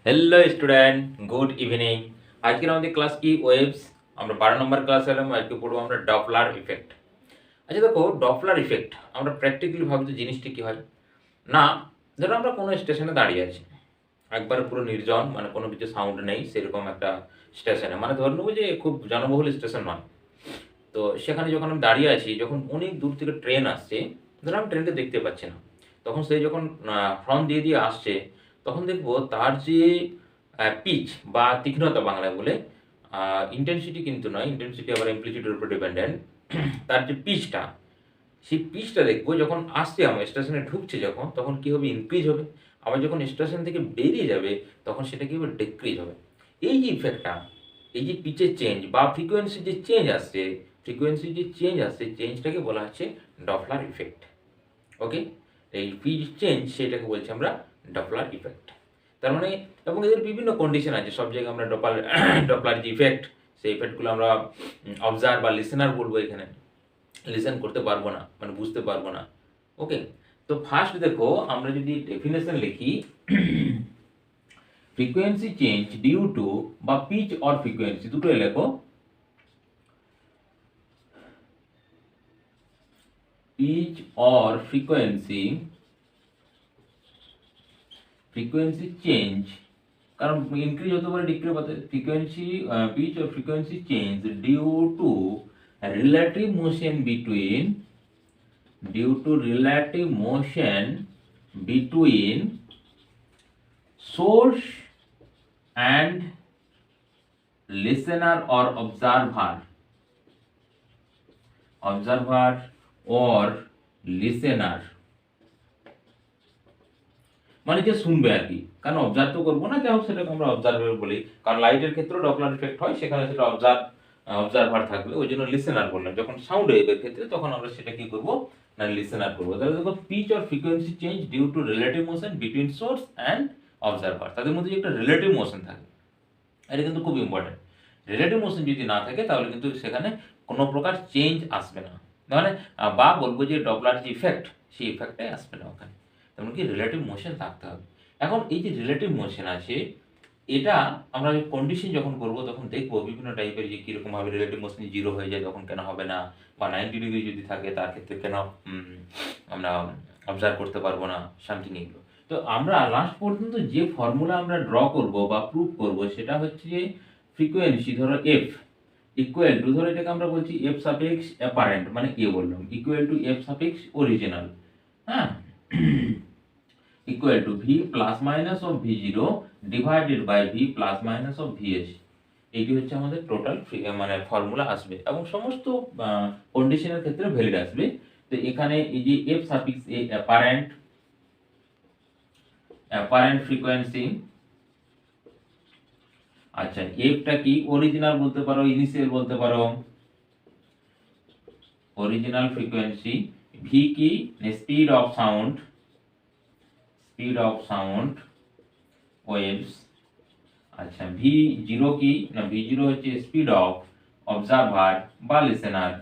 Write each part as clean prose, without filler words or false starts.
Hello student, good evening. আজকের আমাদের class কি ওয়েভস। আমরা 12 নম্বর ক্লাস এলাম। আজকে পড়বো আমরা ডপলার ইফেক্ট। আচ্ছা দেখো, ডপলার ইফেক্ট আমরা প্র্যাকটিক্যালি ভাবি তো জিনিসটি কি হয় না। ধরো আমরা কোনো স্টেশনে দাঁড়িয়ে আছি, একবারে পুরো নির্জন, মানে কোনো কিছু সাউন্ড নেই সেরকম একটা স্টেশনে, মানে ধরে নেবো যে খুব জনবহুল স্টেশন নয়। তো সেখানে যখন আমি দাঁড়িয়ে আছি, যখন অনেক দূর থেকে ট্রেন আসছে, ধরো আমি ট্রেনকে দেখতে পাচ্ছি না, তখন সে যখন হর্ন দিয়ে দিয়ে আসছে, তখন দেখবো তার যে পিচ বা তীক্ষ্ণতা বাংলায় বলে, ইন্টেন্সিটি কিন্তু নয়, ইন্টেন্সিটি আবার অ্যামপ্লিটিউডের উপর ডিপেন্ডেন্ট। তার যে পিচটা, সেই পিচটা দেখবো যখন আসছে আমার স্টেশনে ঢুকছে যখন, তখন কী হবে, ইনক্রিজ হবে। আবার যখন স্টেশন থেকে বেরিয়ে যাবে তখন সেটা কী হবে, ডিক্রিজ হবে। এই যে ইফেক্টটা, এই যে পিচের চেঞ্জ বা ফ্রিকোয়েন্সির যে চেঞ্জ আসছে, চেঞ্জটাকে বলা হচ্ছে ডপলার ইফেক্ট। ওকে, এই পিচ চেঞ্জ সেটাকে বলছি আমরা ডপলার ইফেক্ট। তার মানে, এবং এদের বিভিন্ন কন্ডিশন আছে। সব জায়গায় আমরা ডপলার যে ইফেক্ট, সেই ইফেক্টগুলো আমরা অবজার্ভ বা লিসেনার বলবো। এখানে লিসেন করতে পারবো না, মানে বুঝতে পারবো না। ওকে, তো ফার্স্ট দেখো, আমরা যদি ডেফিনেশন লিখি, ফ্রিকোয়েন্সি চেঞ্জ ডিউ টু বা পিচ অর ফ্রিকোয়েন্সি দুটোই লেখো, পিচ অর ফ্রিকোয়েন্সি চেঞ্জ, কারণ ইনক্রিজ হতে পারে, ডিক্রিজ হতে পারে। Frequency pitch or frequency change due to relative motion between source and listener or observer or listener, মানে যে শুনবে আর কি, কারণ অবজার্ভ তো করবো না, যাই হোক সেটাকে আমরা অবজারভার বলি। কারণ লাইটের ক্ষেত্রেও ডপলার ইফেক্ট হয়, সেখানে সেটা অবজারভার থাকবে, ওই জন্য লিসেনার বললাম। যখন সাউন্ড ওয়েভের ক্ষেত্রে তখন আমরা সেটা কি করবো না, লিসেনার করবো। তাহলে দেখো, pitch or frequency change due to relative motion between source and observer, তাদের মধ্যে একটা রিলেটিভ মোশন থাকে, এটা কিন্তু খুব ইম্পর্টেন্ট। রিলেটিভ মোশন যদি না থাকে তাহলে কিন্তু সেখানে কোনো প্রকার চেঞ্জ আসবে না, মানে বা বলবো যে ডপলার যে ইফেক্ট, সেই ইফেক্টটাই আসবে না ওখানে। তেমন কি রিলেটিভ মোশন থাকতে হবে। এখন এই যে রিলেটিভ মোশন আছে, এটা আমরা কন্ডিশন যখন করবো তখন দেখবো বিভিন্ন টাইপের, যে কীরকমভাবে রিলেটিভ মোশন 0 হয়ে যায় তখন কেন হবে না, বা 90 ডিগ্রি যদি থাকে তার ক্ষেত্রে কেন আমরা অবজার্ভ করতে পারবো না, সামথিং এগুলো। তো আমরা লাস্ট পর্যন্ত যে ফর্মুলা আমরা ড্র করব বা প্রুভ করব, সেটা হচ্ছে যে ফ্রিকোয়েন্সি, ধরো এফ ইকুয়াল টু, ধরো এটাকে আমরা বলছি এফ সাফিক্স অ্যাপারেন্ট, মানে এ বললাম, equal to f suffix original, হ্যাঁ, equal to v plus minus of V zero divided by V plus minus of v s. এইটি হচ্ছে আমাদের টোটাল মানে ফর্মুলা আসবে, এবং সমস্ত কন্ডিশনের ক্ষেত্রে ভ্যালিড আসবে। তো এখানে এই যে এফ সাফিক্স এ অ্যাপারেন্ট ফ্রিকোয়েন্সি, আচ্ছা এফটা কি, অরিজিনাল বলতে পারো, ইনিশিয়াল বলতে পারো, অরিজিনাল ফ্রিকোয়েন্সি। ভি কি, স্পিড অফ সাউন্ড ওয়েভস। আচ্ছা ভি জিরো কি না, ভি জিরো হচ্ছে স্পিড অফ অবজারভার বা লিসেনার।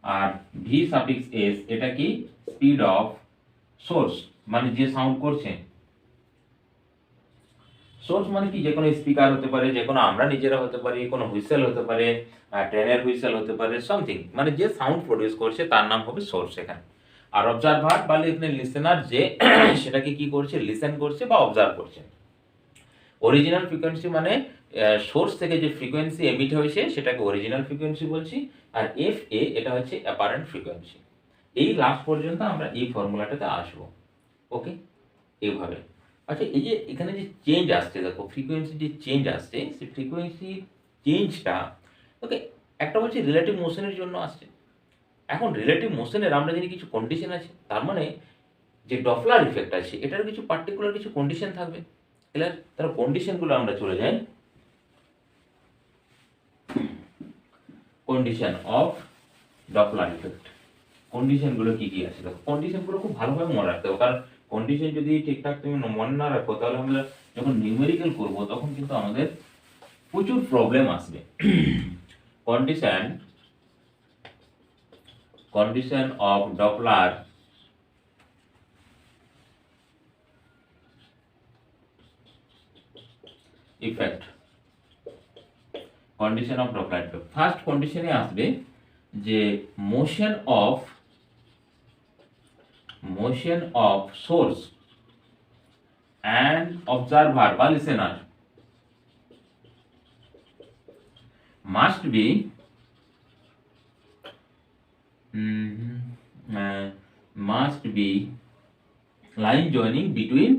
আর ভি সাফিক্স এস, এটা কি, স্পিড অফ সোর্স, মানে যে সাউন্ড করছে। সোর্স মানে কি, যে কোনো স্পিকার হতে পারে, যে কোনো আমরা নিজেরা হতে পারি, কোনো হুইসেল হতে পারে, ট্রেনের হুইসেল হতে পারে, সামথিং, মানে যে সাউন্ড প্রডিউস করছে তার নাম হবে সোর্স এখানে। আর অবজারভার বা লিসেনার, যে সেটাকে কি করছে, লিসেন করছে বা অবজার্ভ করছে। অরিজিনাল ফ্রিকোয়েন্সি মানে সোর্স থেকে যে ফ্রিকোয়েন্সি এমিট হয়েছে সেটাকে অরিজিনাল ফ্রিকোয়েন্সি বলছি। আর এফ এ, এটা হচ্ছে অ্যাপারেন্ট ফ্রিকোয়েন্সি। এই লাস্ট পর্যন্ত আমরা এই ফর্মুলাটাতে আসবো। ওকে, এইভাবে। আচ্ছা এই যে এখানে যে চেঞ্জ আসছে, দেখো ফ্রিকোয়েন্সি যে চেঞ্জ আসছে, সেই ফ্রিকোয়েন্সি চেঞ্জটা, ওকে, একটা বলছে রিলেটিভ মোশনের জন্য আসছে। এখন রিলেটিভ মোশনের আমরা জানি কিছু কন্ডিশন আছে, তার মানে যে ডপলার ইফেক্ট আছে এটার কিছু পার্টিকুলার কিছু কন্ডিশন থাকবে। ক্লিয়ার? তাহলে কন্ডিশনগুলো আমরা চলে যাই। কন্ডিশন অফ ডপলার ইফেক্ট, কন্ডিশনগুলো কি কি আছে, দেখো কন্ডিশনগুলো খুব ভালোভাবে মনে রাখতে হবে, কারণ কন্ডিশন যদি ঠিকঠাক তুমি মনে না রাখো, তাহলে আমরা যখন নিউমেরিক্যাল করব তখন কিন্তু আমাদের প্রচুর প্রবলেম আসবে। Condition of Doppler effect, condition of Doppler effect. First কন্ডিশনে আসবে যে motion of source and observer বা listener must be line joining between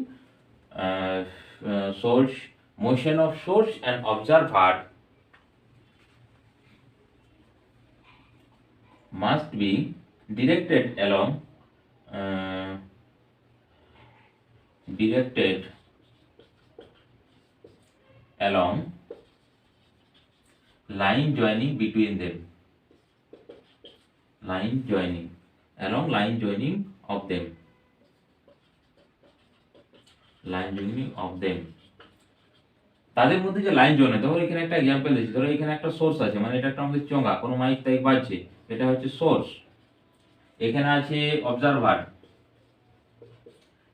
source, motion of source and observer must be directed along line joining between them, along line joining of them, তাদের মধ্যে যে line join হয়। ধরো এখানে একটা example দিচ্ছি, ধরো এখানে একটা সোর্স আছে, মানে এটা একটা আমাদের চোঙা, কোনো মাইক তাই বাজছে, এটা হচ্ছে সোর্স। এখানে আছে অবজারভার,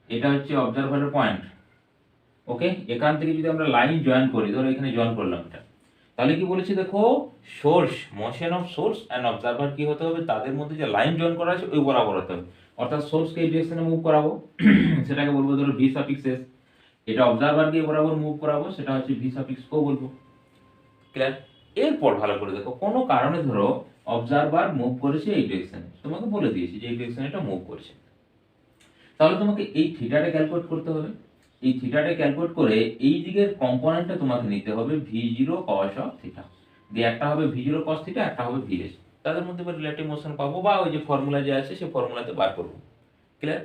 এটা হচ্ছে অবজারভারের পয়েন্ট। ওকে, এখান থেকে যদি আমরা লাইন জয়েন করি, ধরো এখানে জয়েন করলাম এটা, তাহলে কি বলেছি দেখো, source, motion of source and observer কি হতে হবে, তাদের মধ্যে যে লাইন জয়েন করা আছে ওই বরাবর হতে হবে। অর্থাৎ সোর্সকে এই ডিরেকশনে মুভ করাবো, সেটাকে বলবো ধরো ভি সাফিক্স এস। এটা অবজারভারকে বরাবর মুভ করাবো, সেটা হচ্ছে ভি সাফিক্স কো বলবো। ক্লিয়ার? এরপর ভালো করে দেখো, কোনো কারণে ধরো অবজারভার মুভ করেছে এই ডিরেকশনে, তোমাকে বলে দিয়েছি যে এই ডিরেকশনে এটা মুভ করছে, তাহলে তোমাকে এই থিটাটা ক্যালকুলেট করতে হবে। এই থিটাটা ক্যালকুলেট করে এই দিকের কম্পোনেন্টটা তোমাকে নিতে হবে v0 cos অফ থিটা, দিয়ে একটা হবে v0 cos থিটা, একটা হবে vs, তাদের মধ্যে রিলেটিভ মোশন পাবো, বা ওই যে ফর্মুলা যে আছে সেই ফর্মুলাতে বার করব। ক্লিয়ার?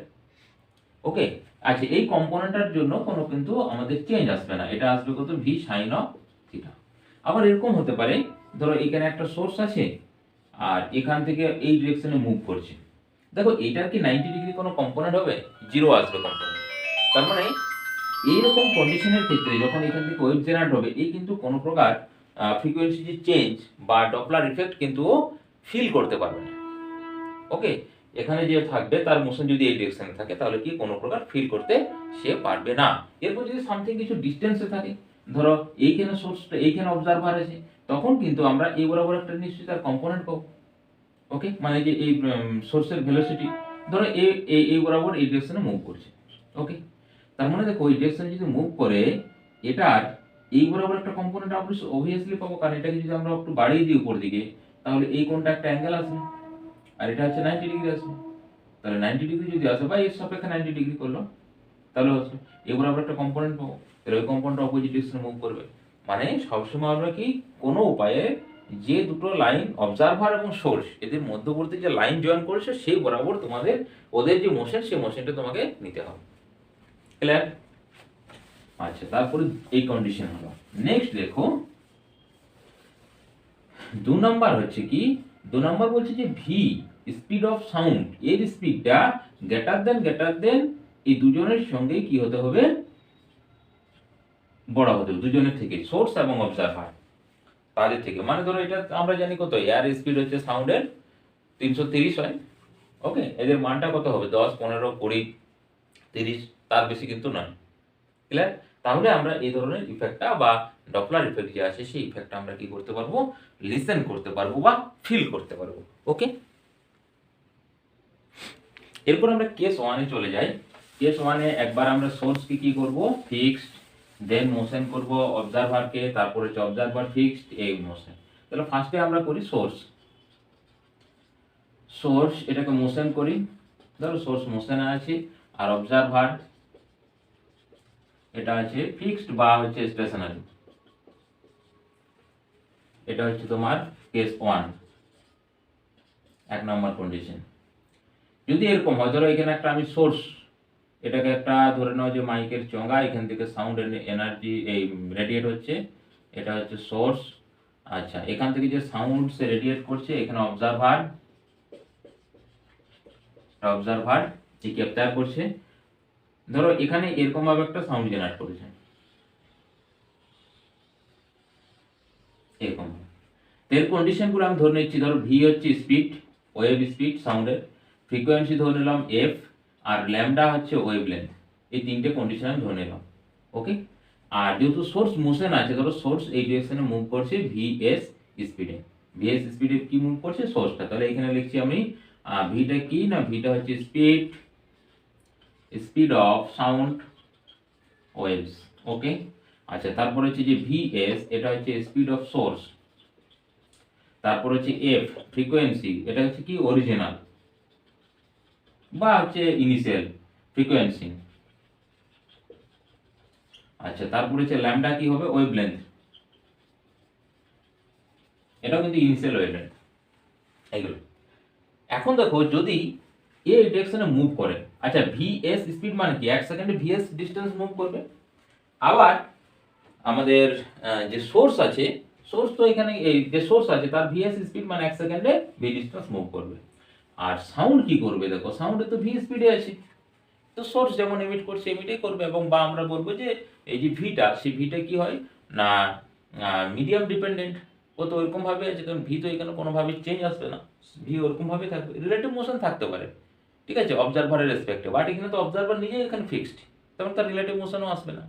ওকে, আচ্ছা, এই কম্পোনেন্টটার জন্য কোনো কিন্তু আমাদের চেঞ্জ আসবে না, এটা আসবে কত, v sin অফ থিটা। আবার এরকম হতে পারে, ধরো এখানে একটা সোর্স আছে আর এখান থেকে এই ডিরেকশনে মুভ করছে, দেখো এটার কি 90 ডিগ্রি কোনো কম্পোনেন্ট হবে, জিরো আসবে কম্পোনেন্ট। তার মানে এইরকম কন্ডিশনের ক্ষেত্রে যখন এখান থেকে ওয়েভ জেনারেট হবে, এই কিন্তু কোনো প্রকার ফ্রিকোয়েন্সি যে চেঞ্জ বা ডপলার ইফেক্ট কিন্তু ফিল করতে পারবে না। ওকে, এখানে যে থাকবে তার মোশন যদি এই ডিরেকশনে থাকে, তাহলে কি কোনো প্রকার ফিল করতে সে পারবে না। এরপর যদি সামথিং কিছু ডিস্টেন্সে থাকে, ধরো এইখানে সোর্সটা, এইখানে অবজারভার আছে, তখন কিন্তু আমরা এই বরাবর একটা নিশ্চয়ই তার কম্পোনেন্ট পাবো। ওকে, মানে যে এই সোর্সের ভেলোসিটি ধরো এই বরাবর এই ডিরেকশনে মুভ করছে। ওকে, তার মানে দেখো এই ডিরেকশনে যদি মুভ করে, এটার এই বরাবর একটা কম্পোনেন্ট অবভিয়াসলি পাবো, কারণ এটাকে যদি আমরা একটু বাড়িয়ে দিই উপর দিকে, তাহলে এই কোণটা একটা অ্যাঙ্গেল আসবে, আর এটা হচ্ছে 90 ডিগ্রি আসবে। তাহলে 90 ডিগ্রি যদি আসে, বা এর সাপেক্ষে 90 ডিগ্রি করলো, তাহলে হচ্ছে এই বরাবর একটা কম্পোনেন্ট পাবো, তাহলে ওই কম্পোনেন্টটা অপোজিট ডিরেকশনে মুভ করবে। মানে সবসময় আমরা কি কোনো উপায়ে যে দুটো লাইন অবজারভার এবং সোর্স এদের মধ্যবর্তী যে লাইন জয়েন করেছে, সেই বরাবর তোমাদের ওদের যে মোশন, সেই মোশনটা তোমাকে নিতে হবে। ক্লিয়ার? আচ্ছা, তারপরে এই কন্ডিশন হলো। নেক্সট দেখো, 2 নাম্বার হচ্ছে কি, 2 নাম্বার বলছে যে ভি স্পিড অফ সাউন্ড, এর স্পিডটা গ্রেটার দেন এই দুজনের সঙ্গে কি হতে হবে, বড় হতে হবে, দুজনের থেকে, সোর্স এবং অবজারভার তাদের থেকে। মানে ধরো এটা আমরা জানি কত, এয়ার স্পিড হচ্ছে সাউন্ডের 330 হয়। ওকে, এদের মানটা কত হবে, 10, 15, 20, 30, তার বেশি কিন্তু নয়। ক্লিয়ার? তাহলে আমরা এই ধরনের ইফেক্টটা বা ডপলার ইফেক্ট যে আছে, সেই ইফেক্টটা আমরা কি করতে পারবো, লিসেন করতে পারবো বা ফিল করতে পারবো। ওকে, এরপর আমরা কেস 1 এ চলে যাই। কেস 1 এ একবার আমরা সোর্সকে কি করব, ফিক্সড, দেন মোশন করব অবজারভারকে, তারপরে হচ্ছে অবজারভার ফিক্সড, এই মোশন। তাহলে ফার্স্টে আমরা করি সোর্স, এটাকে মোশন করি, ধরো সোর্স মোশনে আছে, আর অবজারভার এটা আছে ফিক্সড বা হচ্ছে স্টেশনারি। এটা হচ্ছে তোমার কেস 1, 1 নম্বর কন্ডিশন। যদি এরকম হয়, ধরো এখানে একটা আমি সোর্স, এটাকে একটা ধরে নাও যে মাইকের চঙ্গা, এখান থেকে সাউন্ড এনার্জি এই রেডিয়েট হচ্ছে, এটা হচ্ছে সোর্স। আচ্ছা, এখান থেকে যে সাউন্ড সে রেডিয়েট করছে, এখানে অবজারভার যে ক্যাপচার করছে, ধরো এখানে এরকম ভাবে একটা সাউন্ড জেনারেট করেছে, এরকম। এর কন্ডিশনগুলো আমি ধরে নিচ্ছি, ধরো ভি হচ্ছে স্পিড, ওয়েভ স্পিড সাউন্ডের, ফ্রিকোয়েন্সি ধরে নিলাম এফ, আর ল্যামডা হচ্ছে ওয়েভ লেন্থ। এই তিনটে কন্ডিশন আমি ধরে নিলাম। ওকে, আর যেহেতু সোর্স মোশন আছে, ধরো সোর্স এই ডিরেকশনে মুভ করছে ভিএস স্পিডে, ভিএস স্পিডে কি মুভ করছে সোর্সটা, তাহলে এখানে লিখছি আমি ভিটা কি না, ভিটা হচ্ছে speed, speed of sound waves. Okay, আচ্ছা তারপর হচ্ছে যে ভিএস এটা হচ্ছে স্পিড অফ সোর্স, তারপর হচ্ছে এফ ফ্রিকোয়েন্সি, এটা হচ্ছে কি অরিজিনাল বা হচ্ছে ইনিশিয়াল ফ্রিকোয়েন্সি। আচ্ছা তারপর হচ্ছে ল্যামডা কি হবে ওয়েভলেন্থ, এটাও কিন্তু ইনিশিয়াল ওয়েভলেন্থ এগুলো। এখন দেখো যদি এই ডিরেকশনে মুভ করে, আচ্ছা ভিএস স্পিড মানে কি 1 সেকেন্ডে ভিএস ডিসটেন্স মুভ করবে। আবার আমাদের যে সোর্স আছে, সোর্স তো এখানে এই যে সোর্স আছে তার ভিএস স্পিড মানে 1 সেকেন্ডে ভি ডিসটেন্স মুভ করবে। আর সাউন্ড কি করবে, দেখো সাউন্ডে তো ভি স্পিডে আছে, তো সোর্স যেমন এমিট করছে এমিটই করবে, এবং বা আমরা বলবো যে এই যে ভিটা, সেই ভিটা কি হয় না মিডিয়াম ডিপেন্ডেন্ট, ও তো ওরকম ভাবে আছে, কারণ ভি তো এখানে কোনোভাবে চেঞ্জ আসবে না, ভি ওরকম ভাবে থাকবে, রিলেটিভ মোশন থাকতে পারে, ঠিক আছে, অবজারভারের রেসপেক্টে, বাট এখানে তো অবজারভার নিজেই এখানে ফিক্সড, তেমন তার রিলেটিভ মোশনও আসবে না।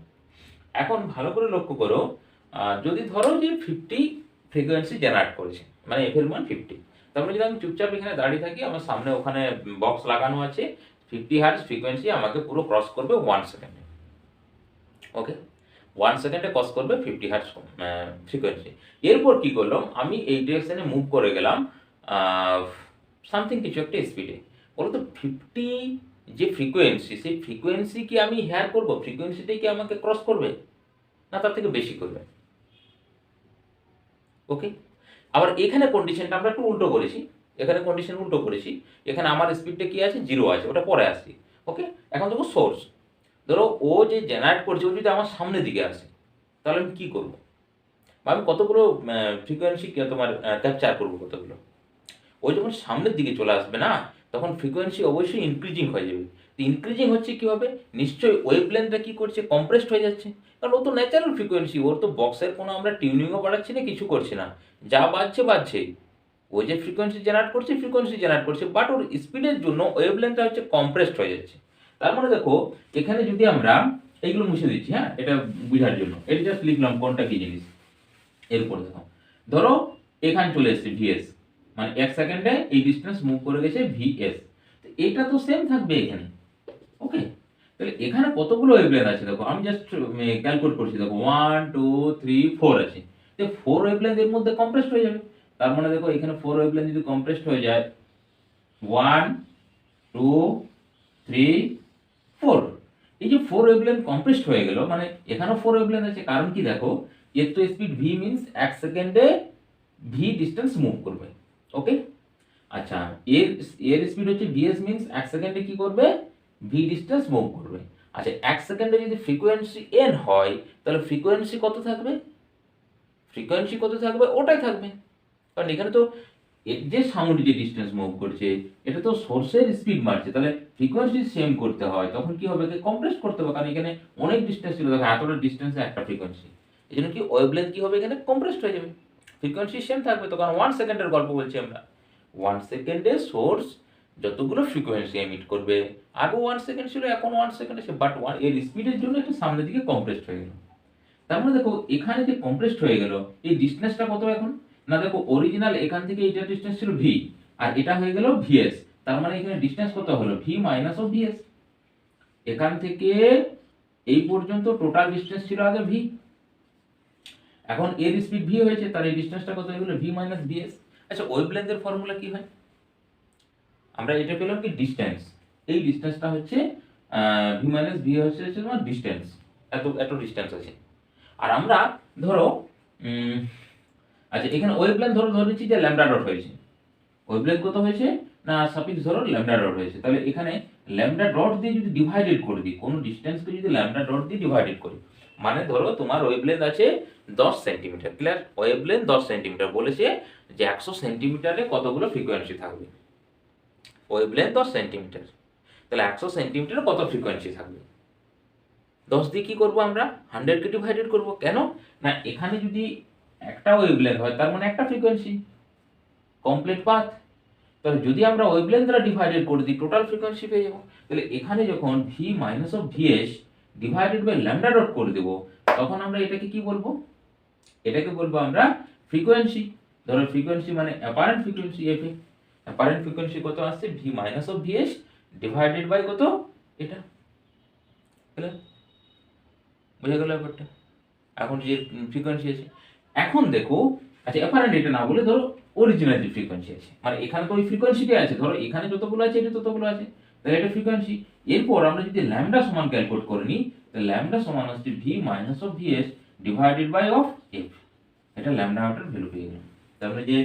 এখন ভালো করে লক্ষ্য করো, যদি ধরো যে 50 ফ্রিকোয়েন্সি জেনারেট করেছে, মানে এফ এর মান 50, তারপরে যদি আমি চুপচাপ এখানে দাঁড়িয়ে থাকি, আমার সামনে ওখানে বক্স লাগানো আছে, 50 হার্টজ ফ্রিকোয়েন্সি আমাকে পুরো ক্রস করবে 1 সেকেন্ডে। ওকে, 1 সেকেন্ডে ক্রস করবে 50 হার্টজ ফ্রিকোয়েন্সি। এরপর কি করলাম, আমি এই ডিরেকশনে মুভ করে গেলাম সামথিং কিছু একটা স্পিডে, বলতো 50 যে ফ্রিকোয়েন্সি, সেই ফ্রিকোয়েন্সি কি আমি হেয়ার করব, ফ্রিকোয়েন্সিটাই কি আমাকে ক্রস করবে, না তার থেকে বেশি করবে। ওকে, আবার এখানে কন্ডিশনটা আমরা একটু উল্টো করেছি, এখানে কন্ডিশন উল্টো করেছি, এখানে আমার স্পিডটা কি আছে 0 আছে, ওটা পরে আসছি। ওকে, এখন দেখো সোর্স, ধরো ও যে জেনারেট করছে ও যদি আমার সামনের দিকে আসে, তাহলে আমি কি করব, বা আমি কতগুলো ফ্রিকোয়েন্সি তোমার ক্যাপচার করবো কতগুলো, ও যখন সামনের দিকে চলে আসবে না, তখন ফ্রিকোয়েন্সি অবশ্যই ইনক্রিজিং হয়ে যাবে। তো ইনক্রিজিং হচ্ছে কীভাবে, নিশ্চয়ই ওয়েভলেন্থটা কী করছে, কম্প্রেসড হয়ে যাচ্ছে, কারণ ও তো ন্যাচারাল ফ্রিকোয়েন্সি, ওর তো বক্সের কোনো আমরা টিউনিংও বাড়াচ্ছি না, কিছু করছি না, যা বাজছে বাজছে, ও যে ফ্রিকোয়েন্সি জেনারেট করছে, বাট ওর স্পিডের জন্য ওয়েভলেন্থটা হচ্ছে কম্প্রেসড হয়ে যাচ্ছে। তার মানে দেখো এখানে যদি আমরা এইগুলো মুছে দিচ্ছি, হ্যাঁ এটা বোঝার জন্য, এটা জাস্ট লিখলাম কোনটা কি জিনিস। এরপর দেখো, ধরো এখানে চলে এসেছে ভিএস, মানে 1 সেকেন্ডে এই ডিসটেন্স মুভ করে গেছে ভিএস, তো এটা তো সেম থাকবে এখানে। ওকে, তাহলে এখানে কতগুলো ওয়েভলেন্থ আছে দেখো, আমি জাস্ট ক্যালকুলেট করছি, দেখো 1 2 3 4 আছে, তো 4 ওয়েভলেন্থ এর মধ্যে কম্প্রেসড হয়ে যাবে। তার মানে দেখো এখানে 4 ওয়েভলেন্থ যদি কম্প্রেসড হয়ে যায়, 1 2 3 4, এই যে 4 ওয়েভলেন্থ কম্প্রেসড হয়ে গেল, মানে এখানেও 4 ওয়েভলেন্থ আছে, কারণ কি দেখো এর তো স্পিড ভি মিন্স 1 সেকেন্ডে ভি ডিসটেন্স মুভ করবে। ওকে, আচ্ছা এর স্পিড হচ্ছে ভিএস মিন্স 1 সেকেন্ডে কি করবে, ভি ডিসটেন্স মুভ করবে। আচ্ছা 1 সেকেন্ডে যদি ফ্রিকোয়েন্সি এন হয়, তাহলে ফ্রিকোয়েন্সি কত থাকবে, ওটাই থাকবে, কারণ এখানে তো এর যে সাউন্ড যে ডিসটেন্স মুভ করছে, এটা তো সোর্সের স্পিড মারছে, তাহলে ফ্রিকোয়েন্সি সেম করতে হয়, তখন কি হবে, কম্প্রেস করতে হবে, কারণ এখানে অনেক ডিসটেন্স ছিল, দেখো এতটা ডিসটেন্সে একটা ফ্রিকোয়েন্সি, এই জন্য কি ওয়েভলেন্থ কি হবে, এখানে কম্প্রেসড হয়ে যাবে, ফ্রিকোয়েন্সি সেম থাকবে তো, কারণ 1 সেকেন্ডের গল্প বলছি আমরা, 1 সেকেন্ডে সোর্স যতগুলো ফ্রিকোয়েন্সি এমিট করবে, আগে 1 সেকেন্ড ছিল, এখন 1 সেকেন্ড আছে, বাট এর স্পিডের জন্য একটু সামনের দিকে কম্প্রেসড হয়ে গেল। তার মানে দেখো এখানে যে কম্প্রেসড হয়ে গেল, এই ডিসটেন্সটা কত এখন, না দেখো অরিজিনাল এখান থেকে এইটার ডিসটেন্স ছিল ভি, আর এটা হয়ে গেল ভিএস, তার মানে এখানে ডিসটেন্স কত হলো, ভি মাইনাস অফ ভিএস, এখান থেকে এই পর্যন্ত টোটাল ডিসটেন্স ছিল আগে ভি, এখন এর স্পিড ভি হয়েছে, তার এই ডিসটেন্সটা কত হয়ে গেল, ভি মাইনাস ভিএস। আচ্ছা ওয়েভলেন্থের ফর্মুলা কি হয়, আমরা এটা পেলাম কি ডিসটেন্স, এই ডিসটেন্সটা হচ্ছে ভি মাইনাস ভি হচ্ছে তোমার ডিসটেন্স, এত এত ডিসটেন্স আছে। আর আমরা ধরো আচ্ছা এখানে ওয়েভলেন্থ ধরে নিচ্ছি যে ল্যামডা ডট হয়েছে, ওয়েভলেন্থ কত হয়েছে না সাফিক্স ধরো ল্যামডা ডট হয়েছে, তাহলে এখানে ল্যামডা ডট দিয়ে যদি ডিভাইডেড করে দিই, কোনো ডিসটেন্সকে যদি ল্যামডা ডট দিয়ে ডিভাইডেড করি, মানে ধরো তোমার ওয়েভলেন্থ আছে 10 সেন্টিমিটার, ক্লিয়ার, ওয়েভলেন্থ 10 সেন্টিমিটার, বলেছে যে 100 সেন্টিমিটারে কতগুলো ফ্রিকোয়েন্সি থাকবে, ওয়েভলেন্থ 10 সেন্টিমিটার, তাহলে 100 সেন্টিমিটারে কত ফ্রিকোয়েন্সি থাকবে, 10 দিয়ে কি করবো আমরা 100 কে ডিভাইডেড করব, কেন না এখানে যদি একটা ওয়েভলেন্থ হয় তার মানে একটা ফ্রিকোয়েন্সি, কমপ্লিট পাথ, তাহলে যদি আমরা ওয়েভলেন্থ দ্বারা ডিভাইডেড করে দিই টোটাল ফ্রিকোয়েন্সি পেয়ে যাবো। তাহলে এখানে যখন V minus of VS divided by lambda dot করে দেবো, তখন আমরা এটাকে কি বলবো, এটাকে বলবো আমরা ফ্রিকোয়েন্সি। ধরো ফ্রিকোয়েন্সি মানে apparent frequency F A, apparent frequency কত আসছে V minus of VS divided by কত এটা, বুঝা গেল ব্যাপারটা। এখন যে ফ্রিকোয়েন্সি আছে, এখন দেখো আচ্ছা অ্যাপারেন্ট এটা না বলে ধরো অরিজিনাল যে ফ্রিকোয়েন্সি আছে, মানে এখানে তো ওই ফ্রিকোয়েন্সিটাই আছে, ধরো এখানে যতগুলো আছে এটা ততগুলো আছে, তাহলে এটা ফ্রিকোয়েন্সি। এরপর আমরা যদি ল্যামডা সমান ক্যালকুলেট করে নিই, তাহলে ল্যামডা সমান হচ্ছে V minus of VS divided by of F, এটা ল্যামডা আউটের ভ্যালু পেয়ে গেলাম। তার মানে যে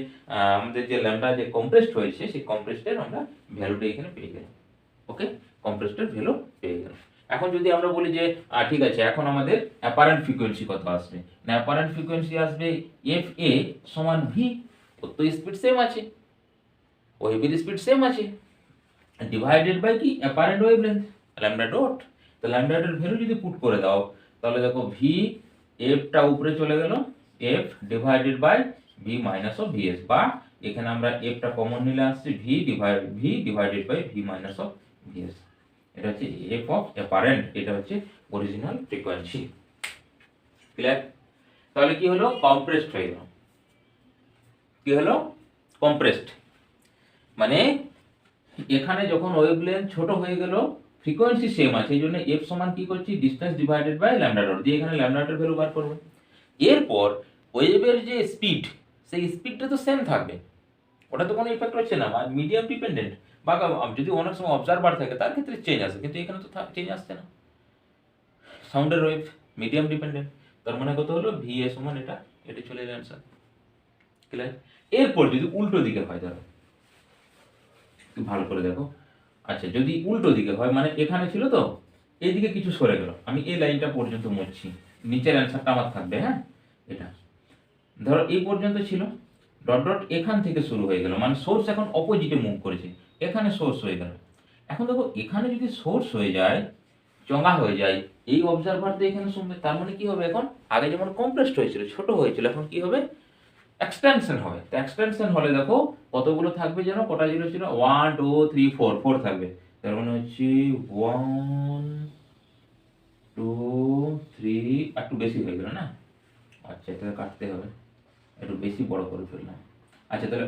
আমাদের যে ল্যামডা যে কম্প্রেসড হয়েছে সেই কম্প্রেসডের আমরা ভ্যালুটা এখানে পেয়ে গেলাম। ওকে, কম্প্রেসডের ভ্যালু পেয়ে গেলাম। এখন যদি আমরা বলি যে ঠিক আছে এখন আমাদের অ্যাপারেন্ট ফ্রিকোয়েন্সি কত আসবে, না অ্যাপারেন্ট ফ্রিকোয়েন্সি আসবে এফ এ সমান ভি, ওর তো স্পিড সেম আছে, ওয়েভের স্পিড সেম আছে, ডিভাইডেড বাই কি অ্যাপারেন্ট ওয়েভলেন্থ ল্যামডা ডট। তো ল্যামডা ডটের ভ্যালু যদি পুট করে দাও, তাহলে দেখো ভি এফটা উপরে চলে গেল, F divided by V minus of VS, বা এখানে আমরা এফটা কমন নিলে আসছে V divided by V minus of VS. এটা হচ্ছে এফ অফ অ্যাপারেন্ট, এটা হচ্ছে অরিজিনাল ফ্রিকোয়েন্সি। ক্লিয়ার? তাহলে কি হলো, কম্প্রেসড হয়ে গেল। কি হলো, কম্প্রেসড, মানে এখানে যখন ওয়েভলেন্থ ছোট হয়ে গেল ফ্রিকোয়েন্সি সেম আছে, এই জন্য এফ সমান কি করছি distance divided by lambda dot দিয়ে এখানে ল্যামডা ডটের ভ্যালু বার করব। এরপর ওয়েভের যে স্পিড, সেই স্পিডটা তো সেম থাকবে, ওটা তো কোনো ইফেক্ট হচ্ছে না, মিডিয়াম ডিপেন্ডেন্ট, বা যদি অনেক সময় অবজারভার থাকে তার ক্ষেত্রে চেঞ্জ আসে, কিন্তু এখানে তো চেঞ্জ আসছে না। সাউন্ডের ওয়েভ মিডিয়াম ডিপেন্ডেন্ট, তার মানে কত হলো ভি এ সমান এটা, এটা চলে এলো অ্যান্সার। ক্লিয়ার? এরপর যদি উল্টো দিকে হয়, ধরো একটু ভালো করে দেখো, আচ্ছা যদি উল্টো দিকে হয় মানে এখানে ছিল তো এইদিকে কিছু সরে গেল, আমি এই লাইনটা পর্যন্ত মুছছি, নিচের অ্যান্সারটা আমার থাকবে। হ্যাঁ, এটা ধরো এই পর্যন্ত ছিল, ডট ডট এখান থেকে শুরু হয়ে গেল, মানে সোর্স এখন অপোজিটে মুভ করেছে, এখানে সোর্স হয়ে গেল। এখন দেখো এখানে যদি সোর্স হয়ে যায়, চঙ্গা হয়ে যায়, এই অবজারভার দিয়ে এখানে শুনবে, তার মানে কি হবে, এখন আগে যেমন কম্প্রেসড হয়েছিল ছোট হয়েছিল, এখন কি হবে এক্সটেনশন হবে। তো এক্সটেনশন হলে দেখো কতগুলো থাকবে যেন, কটা জিরো ছিল 1 2 3 4, 4 থাকবে, তার মানে হচ্ছে 1 2 3, একটু বেশি হয়ে গেল না, আচ্ছা এটা কাটতে হবে, একটু বেশি বড় করে ফেললাম। আচ্ছা তাহলে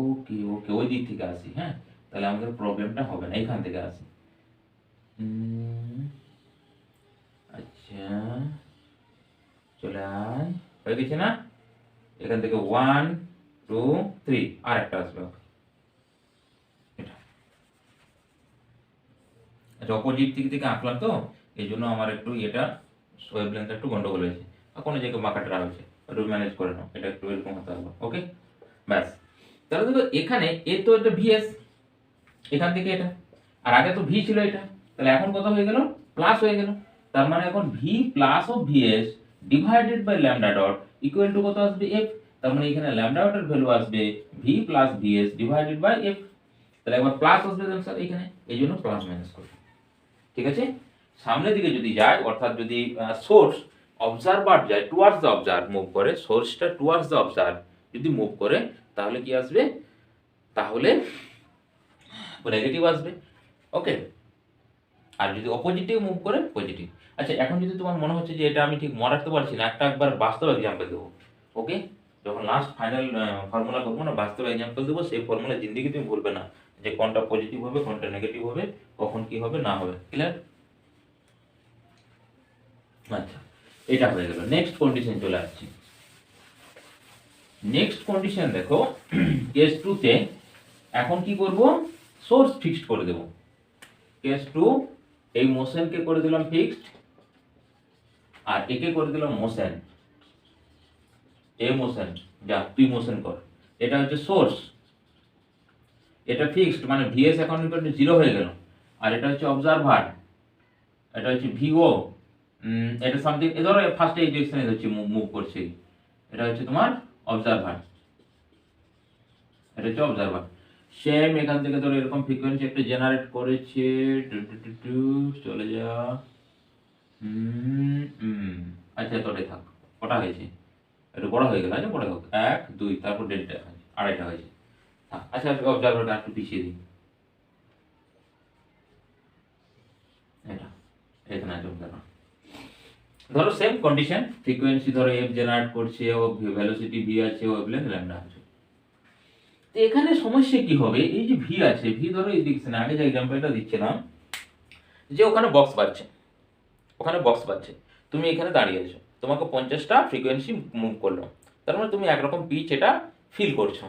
ওকে ওকে ওই দিক থেকে আসি, হ্যাঁ তাহলে আমাদের প্রবলেমটা হবে না, এখান থেকে আসি। আচ্ছা চলে আয়, হয়ে গেছে না, এখান থেকে 1 2 3 আর একটা আসবে, এটা আচ্ছা অপোজিট দিক থেকে আঁকলাম তো এই জন্য আমার একটু এটা ওয়েভলেন্থটা একটু গন্ডগোল হয়েছে, আর কোনো জায়গায় বাঁকাটা হয়েছে, একটু ম্যানেজ করে নাও, এটা একটু এরকম হতে হবে। ওকে ব্যাস, তাহলে দেখো এখানে এ তো এটা ভিএস, এখান থেকে এটা, আর আগে তো ভি ছিল এটা, তাহলে এখন কত হয়ে গেল প্লাস হয়ে গেল, তার মানে এখন V plus of VS divided by lambda dot equal to কত আসবে এফ, তার মানে এখানে ল্যামডা ডটের ভ্যালু আসবে V plus VS divided by F, তাহলে একবার প্লাস আসবে স্যার এখানে, এই জন্য প্লাস মাইনাস করব। ঠিক আছে, সামনের দিকে যদি যায়, অর্থাৎ যদি সোর্স অবজারভার যায় টুয়ার্ডস দ্য অবজার্ভ মুভ করে, সোর্সটা টুয়ার্ডস দ্য অবজার্ভ যদি মুভ করে, তাহলে কি আসবে, তাহলে নেগেটিভ আসবে। ওকে, আর যদি অপোজিটিভ মুভ করে পজিটিভ। আচ্ছা এখন যদি তোমার মনে হচ্ছে যে এটা আমি ঠিক মনে রাখতে পারছি না, একটা একবার বাস্তব এক্সাম্পল দেবো। ওকে, যখন লাস্ট ফাইনাল ফর্মুলা করবো না, বাস্তব এক্সাম্পল দেবো, সেই ফর্মুলা জিন্দিগি তুমি ভুলবে না, যে কোনটা পজিটিভ হবে কোনটা নেগেটিভ হবে, কখন কি হবে না হবে। ক্লিয়ার? আচ্ছা এটা হয়ে গেল, নেক্সট কন্ডিশন চলে আসছি। নেক্সট কন্ডিশন দেখো কেস 2 তে এখন কি করব, সোর্স ফিক্সড করে দেব। কেস 2 এই মোশনকে করে দিলাম ফিক্সড, আর একে করে দিলাম মোশন, এ মোশন যা তুই মোশন কর, এটা হচ্ছে সোর্স, এটা ফিক্সড মানে ভিএস এখন ইকুয়াল টু 0 হয়ে গেল, আর এটা হচ্ছে অবজারভার, এটা হচ্ছে ভিও, এটা সামথিং এ ধরো ফার্স্ট এই ডিরেকশনে হচ্ছে মুভ করছে, এটা হচ্ছে তোমার অবজারভার, এটা হচ্ছে অবজারভার। সেম এখান থেকে ধরো এরকম ফ্রিকোয়েন্সি একটা জেনারেট করেছে, চলে যা, আচ্ছা তোটাই থাক, কটা হয়েছে একটু বড় হয়ে গেল, আচ্ছা বড় হোক, 1 2 তারপর ডেল্টা আড়াইটা হয়েছে। আচ্ছা অবজারভারটা একটু পিছিয়ে দিই, এটা এখানে আছে অবজারভার। ধরো সেম কন্ডিশন, ফ্রিকোয়েন্সি ধরো এফ জেনারেট করছে, ও ভেলোসিটি ভি আছে, ও ওয়েভলেন্থ ল্যামডা আছে। তো এখানে সমস্যা কি হবে, এই যে ভি আছে, ভি ধরো এই দিকছে না, আগে যে এক্সাম্পলটা দিচ্ছিলাম, যে ওখানে বক্স বাজছে, ওখানে বক্স বাজছে, তুমি এখানে দাঁড়িয়ে আছো, তোমাকে 50টা ফ্রিকোয়েন্সি মুভ করলো, তার মানে তুমি একরকম পিচ এটা ফিল করছো,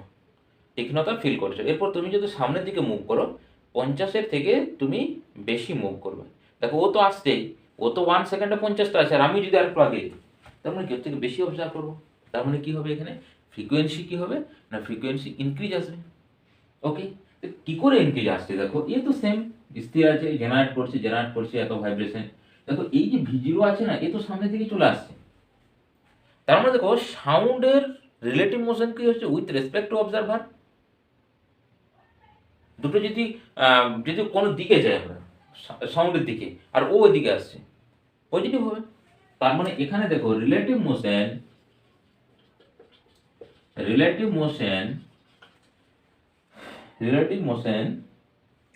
তীক্ষ্ণতা ফিল করছো। এরপর তুমি যদি সামনের দিকে মুভ করো, 50-এর থেকে তুমি বেশি মুভ করবে। দেখো ও তো আসছেই, ও তো 1 সেকেন্ডে 50টা আছে, আর আমি যদি আর একটু আগে যাই, তার মানে কি ওর থেকে বেশি অবজার্ভ করবো, তার মানে কি হবে এখানে ফ্রিকোয়েন্সি কি হবে না, ফ্রিকোয়েন্সি ইনক্রিজ আসবে। ওকে, তো কি করে ইনক্রিজ আসছে, দেখো এ তো সেম স্থির আছে, জেনারেট করছে এত ভাইব্রেশন। দেখো এই যে ভি0 আছে না, এ তো সামনের দিকে চলে আসছে, তার মানে দেখো সাউন্ডের রিলেটিভ মোশন কি হচ্ছে উইথ রেসপেক্ট টু অবজারভার। দুটো যদি যদি কোনো দিকে যাই আমরা, সাউন্ডের দিকে, আর ও ওইদিকে আসছে, পজিটিভ হবে। তার মানে এখানে দেখো relative motion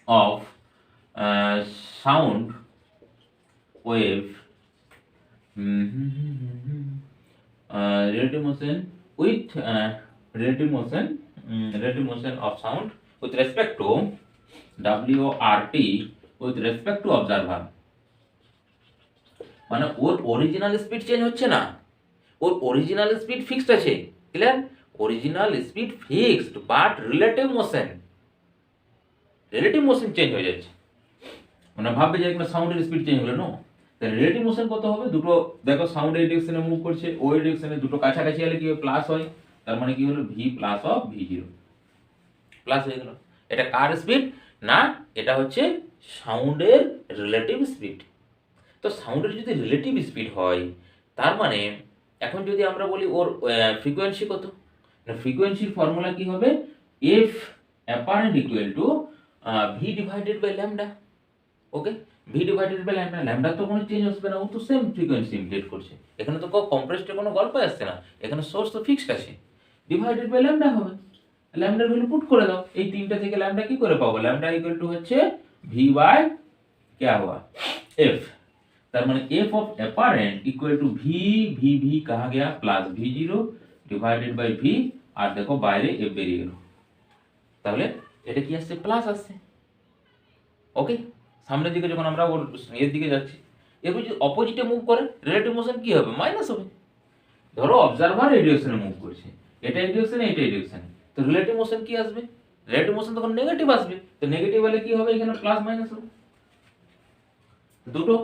of sound wave, relative motion with relative motion of sound with respect to WRT with respect to observer, মানে ওর অরিজিনাল স্পিড চেঞ্জ হচ্ছে না, ওর অরিজিনাল স্পিড ফিক্সড আছে, clear, original speed fixed, but relative motion change হয়ে যাচ্ছে। মানে ভাববে যে একটা সাউন্ডের স্পিড চেঞ্জ হলো না, তাহলে রিলেটিভ মোশন কত হবে, দুটো দেখো সাউন্ড এই ডিরেকশনে মুভ করছে, ওই ডিরেকশনে দুটো কাছাকাছি হলে কি প্লাস হয়, তার মানে কি হলো ভি প্লাস অফ ভি0 প্লাস হয়ে গেল। এটা কার স্পিড না, এটা হচ্ছে সাউন্ডের রিলেটিভ স্পিড। তো সাউন্ডের যদি রিলেটিভ স্পিড হয়, তার মানে এখন যদি আমরা বলি ওর ফ্রিকোয়েন্সি কত, না ফ্রিকোয়েন্সির ফর্মুলা কি হবে, F apparent equal to V divided by lambda. Okay, V divided by lambda, lambda তো কোনো চেঞ্জ আসবে না, ও তো সেম ফ্রিকোয়েন্সি ইমিটেট করছে, এখানে তো কম্প্রেসডের কোনো গল্প আসছে না, এখানে সোর্স তো ফিক্সড আছে, ডিভাইডেড বাই ল্যামডা হবে, ল্যামডার ভ্যালু পুট করে দাও, এই তিনটা থেকে ল্যামডা কি করে পাবো, ল্যামডা ইকুয়াল টু হচ্ছে ভি বাই क्या हुआ एफ, তার মানে F of apparent equal to V, V कहा गया প্লাস ভি0 ডিভাইডেড বাই ভি, আর দেখো বাইরে এফ বেরিয়ে গেল, তাহলে এটা কি আসছে, প্লাস আসছে। ওকে, সামনের দিকে যখন আমরা ওর এর দিকে যাচ্ছি, এরপর যদি অপোজিটে মুভ করে, রিলেটিভ মোশন কি হবে, মাইনাস হবে। ধরো অবজারভার এই ডিরেকশনে মুভ করছে, এটা এই ডিরেকশনে, এটা এই ডিরেকশনে, তো রিলেটিভ মোশন কি আসবে, রিলেটিভ মোশন তখন নেগেটিভ আসবে, তো নেগেটিভ হলে কি হবে, এখানে প্লাস মাইনাস হবে দুটো।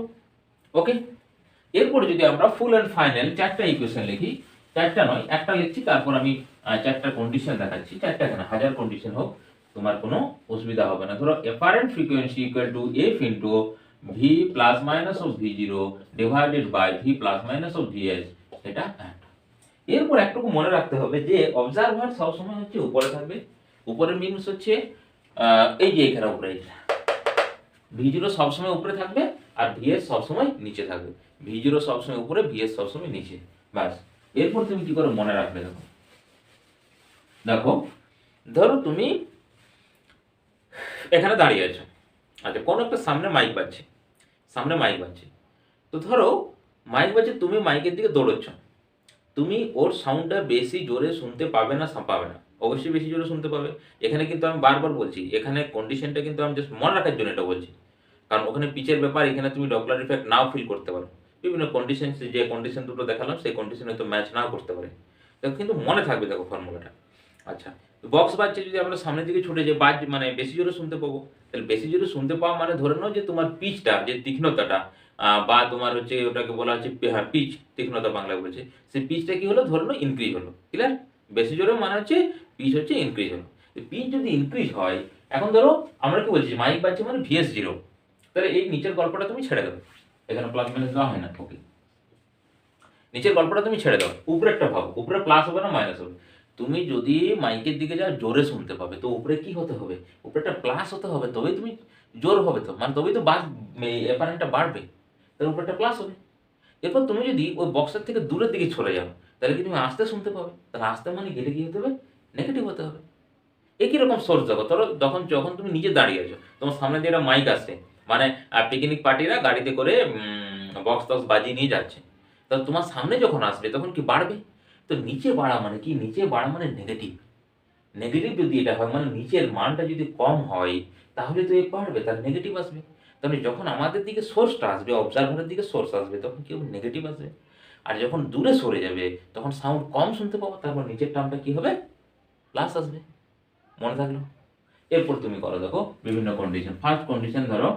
ওকে, এরপরে যদি আমরা ফুল এন্ড ফাইনাল চারটা ইকুয়েশন লিখি, চারটা নয় একটা লিখছি, তারপর আমি চারটা কন্ডিশন দেখাচ্ছি, চারটা কেন হাজার কন্ডিশন হোক, তোমার কোনো অসুবিধা হবে না। ধরো apparent frequency equal to f into v plus minus of ভি0 divided by V plus minus of VS, এটা একটা। এরপর একটুকু মনে রাখতে হবে যে অবজারভার সবসময় হচ্ছে উপরে থাকবে, উপরে মিনস হচ্ছে এই যে এখানে উপরে ভি0 সবসময় উপরে থাকবে, আর ভিএস সবসময় নিচে থাকবে, ভি0 সবসময় উপরে, ভিএস সবসময় নিচে, ব্যাস। এরপর তুমি কি করে মনে রাখবে, দেখো দেখো ধরো তুমি এখানে দাঁড়িয়ে আছো, আচ্ছা কোনো একটা সামনে মাইক বাজছে, তো ধরো মাইক বাজছে, তুমি মাইকের দিকে দৌড়চ্ছ, তুমি ওর সাউন্ডটা বেশি জোরে শুনতে পাবে না, অবশ্যই বেশি জোরে শুনতে পাবে। এখানে কিন্তু আমি বারবার বলছি, এখানে কন্ডিশনটা কিন্তু আমি জাস্ট মনে রাখার জন্য এটা বলছি, কারণ ওখানে পিচের ব্যাপার, এখানে তুমি ডপলার ইফেক্ট নাও ফিল করতে পারো, বিভিন্ন কন্ডিশন, যে কন্ডিশন দুটো দেখালাম সেই কন্ডিশন হয়তো ম্যাচ নাও করতে পারে, দেখো কিন্তু মনে থাকবে, দেখো ফর্মুলাটা। আচ্ছা, বক্স বাজছে, যদি আমরা সামনের দিকে ছুটে যাই, বাজ মানে বেশি জোরে শুনতে পাবো, তাহলে বেশি জোরে শুনতে পাওয়া মানে ধরে নাও যে তোমার পিচটা, যে তীক্ষ্ণতাটা, বা তোমার হচ্ছে ওটাকে বলা হচ্ছে পিচ, তীক্ষ্ণতা বাংলা বলছে, সেই পিচটা কি হলো, ধরে নাও ইনক্রিজ হলো, ক্লিয়ার, বেশি জোরে মানে হচ্ছে পিচ হচ্ছে ইনক্রিজ হলো। পিচ যদি ইনক্রিজ হয়, এখন ধরো আমরা কি বলছি, মাইক বাজছে মানে VS0, তাহলে এই নিচের গল্পটা তুমি ছেড়ে দেবে, এখানে প্লাস মাইনাস দেওয়া হয় না। ওকে, নিচের গল্পটা তুমি ছেড়ে দাও, উপরেরটা ভাবো, উপরে প্লাস হবে না মাইনাস হবে। তুমি যদি মাইকের দিকে যাও জোরে শুনতে পাবে, তো উপরে কি হতে হবে, উপরেটা প্লাস হতে হবে, তবেই তুমি জোর হবে, তো মানে তবেই তো বাস অ্যাপারেন্টটা বাড়বে, তাহলে উপরেটা প্লাস হবে। এরপর তুমি যদি ওই বক্সের থেকে দূরের দিকে চলে যাও, তাহলে কি তুমি আস্তে শুনতে পাবে, তাহলে আস্তে মানে গেলে কি হতে হবে, নেগেটিভ হতে হবে। একই রকম সোর্স দেখো, ধরো যখন তুমি নিজে দাঁড়িয়ে আছো, তোমার সামনে দিয়ে একটা মাইক আসছে, মানে পিকনিক পার্টিরা গাড়িতে করে বক্স টক্স বাজিয়ে নিয়ে যাচ্ছে, তাহলে তোমার সামনে যখন আসবে তখন কি বাড়বে। তো নিচে বাড়া মানে কি, নিচে বাড়া মানে নেগেটিভ। নেগেটিভ যদি এটা হয় মানে নিচের মানটা যদি কম হয় তাহলে তো এ বাড়বে, তার নেগেটিভ আসবে। তাহলে যখন আমাদের দিকে সোর্সটা আসবে, অবজারভারের দিকে সোর্স আসবে, তখন কি হবে, নেগেটিভ আসবে। আর যখন দূরে সরে যাবে তখন সাউন্ড কম শুনতে পাবো, তারপর নিচের টার্মটা কি হবে, প্লাস আসবে। মনে থাকলো। এরপর তুমি করো, দেখো বিভিন্ন কন্ডিশন। ফার্স্ট কন্ডিশন ধরো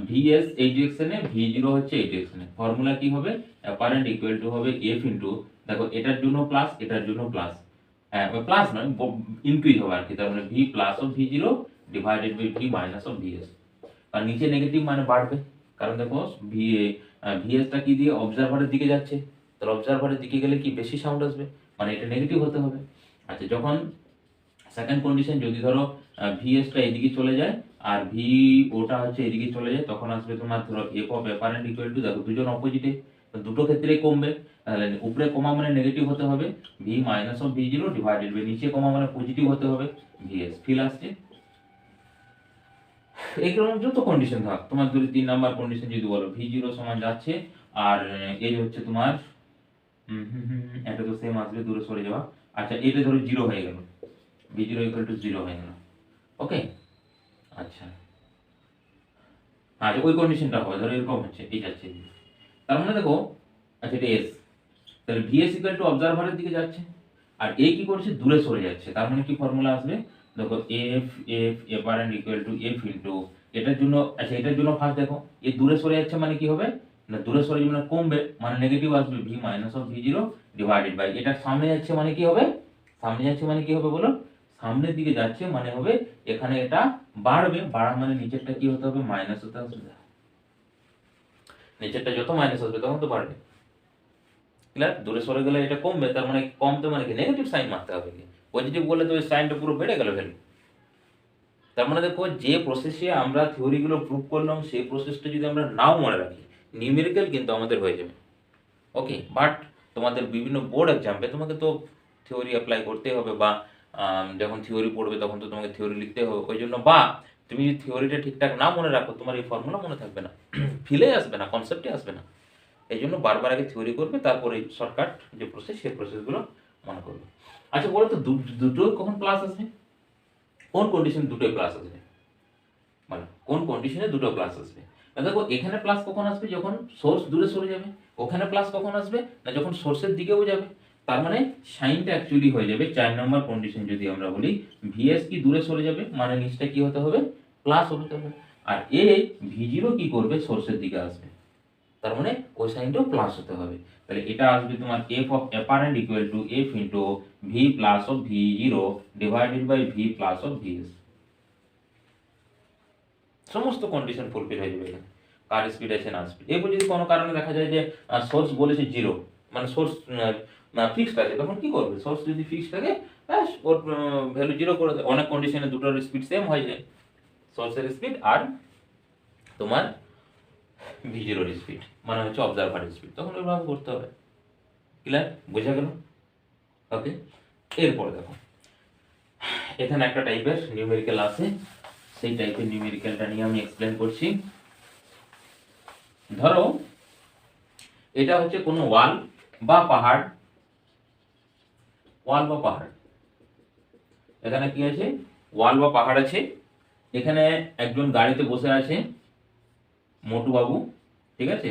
ভিএস এই ডিরেকশনে, ভি জিরো হচ্ছে এই ডিরেকশনে, ফর্মুলা কি হবে, অ্যাপারেন্ট ইকুয়াল টু হবে এফ ইন্টু, দেখো এটার জন্য প্লাস এটার জন্য প্লাস, প্লাস নয় ইনক্রিজ হবে আর কি, তার মানে v plus of V zero divided by V minus of v s. আর নিচে নেগেটিভ মানে বাড়বে, কারণ দেখো ভিএসটা কি দিয়ে অবজারভারের দিকে যাচ্ছে, তাহলে অবজারভারের দিকে গেলে কি বেশি সাউন্ড আসবে, মানে এটা নেগেটিভ হতে হবে। আচ্ছা, যখন সেকেন্ড কন্ডিশন যদি ধরো ভিএসটা এদিকে চলে যায় আর ভি ওটা হচ্ছে এদিকে চলে যায়, তখন আসবে তোমার ধরো F of apparent equal two, দেখো দুজন অপোজিটে, দুটো ক্ষেত্রে কমবে, তাহলে উপরে কমা মানে নেগেটিভ হতে হবে V minus of V zero divided by নিচে কমা মানে পজিটিভ হতে হবে ভিএস। ফিল আসছে। এইরকম যত কন্ডিশন থাক, তোমার যদি 3 নাম্বার কন্ডিশন যদি বলো ভি জিরো সমান যাচ্ছে আর এই হচ্ছে তোমার এটা তো সেম আসবে, দূরে সরে যাওয়া। আচ্ছা, এটা ধরো জিরো হয়ে গেল, V zero equal to zero হয়ে গেল। ওকে, আচ্ছা আচ্ছা, ওই কন্ডিশনটা হবে ধরো এরকম হচ্ছে, এই যাচ্ছে, তার মানে দেখো, আচ্ছা এটা এস, তাহলে ভিএস ইকুয়াল টু অবজারভারের দিকে যাচ্ছে আর এ কি করছে, দূরে সরে যাচ্ছে, তার মানে কি ফর্মুলা আসবে, দেখো F F apparent equal to f into, এটার জন্য, আচ্ছা এটার জন্য ফার্স্ট দেখো এ দূরে সরে যাচ্ছে মানে কি হবে না, দূরে সরে যাবে মানে কমবে, মানে নেগেটিভ আসবে V minus of V zero divided by, এটা সামনে যাচ্ছে মানে কি হবে, সামনে যাচ্ছে মানে কি হবে বলো, সামনের দিকে যাচ্ছে মানে হবে এখানে এটা বাড়বে, বাড়া মানে নিচেরটা কি হতে হবে, মাইনাস হতে হবে, নিচেরটা যত মাইনাস আসবে তখন তো বাড়বে। ক্লিয়ার। দূরে সরে গেলে এটা কমবে, তার মানে কমতে মানে কি নেগেটিভ সাইন মারতে হবে, কি পজিটিভ বললে তো ওই সাইনটা পুরো বেড়ে গেল ভ্যালু। তার মানে দেখো যে প্রসেসে আমরা থিওরিগুলো প্রুভ করলাম সেই প্রসেসটা যদি আমরা নাও মনে রাখি, নিউমেরিক্যাল কিন্তু আমাদের হয়ে যাবে। ওকে, বাট তোমাদের বিভিন্ন বোর্ড এক্সামে তোমাকে তো থিওরি অ্যাপ্লাই করতে হবে, বা যখন থিওরি পড়বে তখন তো তোমাকে থিওরি লিখতে হবে, ওই জন্য, বা তুমি যদি থিওরিটা ঠিকঠাক না মনে রাখো তোমার এই ফর্মুলা মনে থাকবে না, ফিলে আসবে না, কনসেপ্টে আসবে না। এই জন্য বারবার আগে থিওরি করবে, তারপরে শর্টকাট যে প্রসেস সেই প্রসেসগুলো মনে করবে। আচ্ছা বলো তো, দুটো কখন প্লাস আসবে, কোন কন্ডিশন দুটোই প্লাস আসবে, মানে কোন কন্ডিশনে দুটো প্লাস আসবে। না দেখো এখানে প্লাস কখন আসবে, যখন সোর্স দূরে সরে যাবে, ওখানে প্লাস কখন আসবে না, যখন সোর্সের দিকেও যাবে, তার মানে সাইনটা অ্যাকচুয়ালি হয়ে যাবে 4 নম্বর কন্ডিশন যদি আমরা বলি, ভিএস কি দূরে সরে যাবে মানে নিচটা কি হতে হবে, প্লাস হতে হবে, আর এই ভি জিরো কি করবে, সোর্সের দিকে আসবে, তার মানে ওই সাইনটাও প্লাস হতে হবে। তাহলে এটা আসবে তোমার F of apparent equal to F into V plus of V zero divided by V plus of VS. সমস্ত কন্ডিশন ফুলফিল হয়ে যাবে এখানে, কার স্পিড আছে না স্পিড। এরপর যদি কোনো কারণে দেখা যায় যে সোর্স বলেছে জিরো, মানে সোর্স ফিক্সড আছে, তখন কি করবে, সোর্স যদি ফিক্সড থাকে ব্যাস ওর ভ্যালু জিরো করে দেয়। অনেক কন্ডিশনে দুটোর স্পিড সেম হয়ে যায়, সোর্সের স্পিড আর তোমার ভি জিরোর স্পিড, মানে হচ্ছে অবজারভারের স্পিড, তখন ওইভাবে করতে হবে। ক্লিয়ার, বোঝা গেল। ওকে, এরপরে দেখো এখানে একটা টাইপের নিউমেরিক্যাল আছে, সেই টাইপের নিউমেরিক্যালটা নিয়ে আমি এক্সপ্লেন করছি। ধরো এটা হচ্ছে কোনো ওয়াল বা পাহাড়, ওয়াল বা পাহাড়, এখানে কি আছে, ওয়াল বা পাহাড় আছে, এখানে একজন গাড়িতে বসে আছে মোটু বাবু, ঠিক আছে,